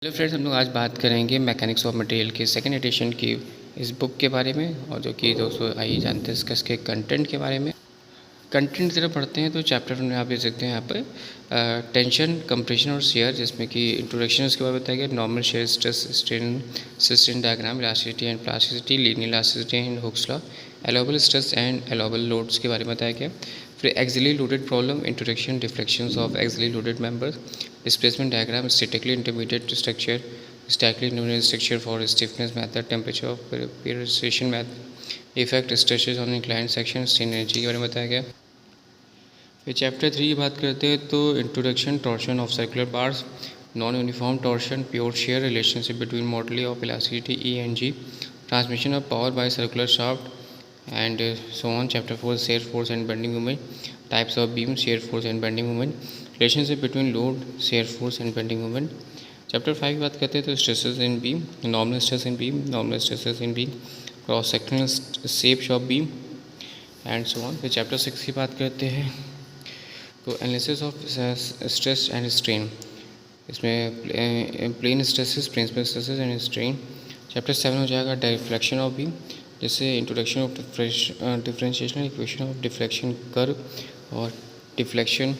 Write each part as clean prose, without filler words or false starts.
Hello friends, हम लोग आज बात करेंगे मैकेनिक्स ऑफ मटेरियल के सेकंड एडिशन की इस बुक के बारे में। और जो कि दोस्तों आइए जानते हैं इसके कंटेंट के बारे में। कंटेंट ज़रा पढ़ते हैं तो चैप्टर में आप देख सकते हैं यहाँ पर टेंशन, कंप्रेशन और शेयर, जिसमें कि इंट्रोडक्शन उसके बाद बताया गया। Normal share, stress strain system diagram, elasticity and plasticity, linear elasticity and Hooke's law, allowable stress and allowable loads के बारे में बताया गया। फिर axially loaded problem, introduction, deflections of axially loaded members, displacement diagram, statically intermediate structure, statically intermediate structure for stiffness method, temperature of preparation method, effect stresses on inclined section, strain energy के बारे में बताया गया। फिर chapter 3 की बात करते हैं तो introduction, torsion of circular bars, non uniform torsion, pure shear, relationship between modality of elasticity E and G, transmission of power by circular shaft and so on. Chapter 4 shear force and bending moment, types of beam, shear force and bending moment, relationship between load, shear force and bending moment. Chapter 5 की बात करते हैं तो stresses in beam, normal stress in beam, normal stresses in beam, cross sectional shapes of beam and so on. फिर chapter 6 की बात करते हैं तो analysis of stress and strain, इसमें plane stresses, principal stresses and strain. Chapter 7 हो जाएगा deflection of beam, जैसे introduction of differentiation equation of deflection curve और deflection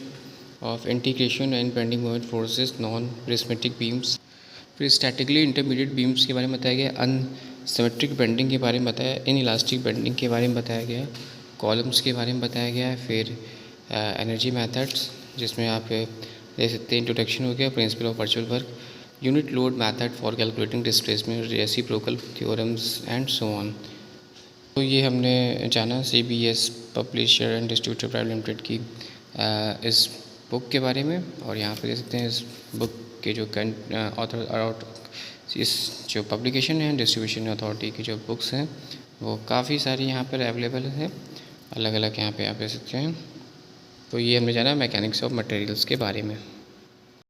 of integration and bending moment forces, non prismatic beams. फिर statically intermediate beams के बारे में बताया गया, अनसिमेट्रिक बेंडिंग के बारे में बताया, इन इलास्टिक बेंडिंग के बारे में बताया गया, कॉलम्स के बारे में बताया गया है। फिर एनर्जी मैथड्स, जिसमें आप देख सकते हैं इंट्रोडक्शन हो गया, principle of virtual work, unit load method for calculating displacement, reciprocal theorems and so on. तो ये हमने जाना CBS publisher and distributor private limited की इस बुक के बारे में। और यहाँ पे देख सकते हैं इस बुक के जो ऑथर, इस जो पब्लिकेशन है, डिस्ट्रीब्यूशन अथॉरिटी की जो बुक्स हैं वो काफ़ी सारी यहाँ पर अवेलेबल है, अलग अलग यहाँ पे आप देख सकते हैं। तो ये हमने जाना मैकेनिक्स ऑफ मटेरियल्स के बारे में।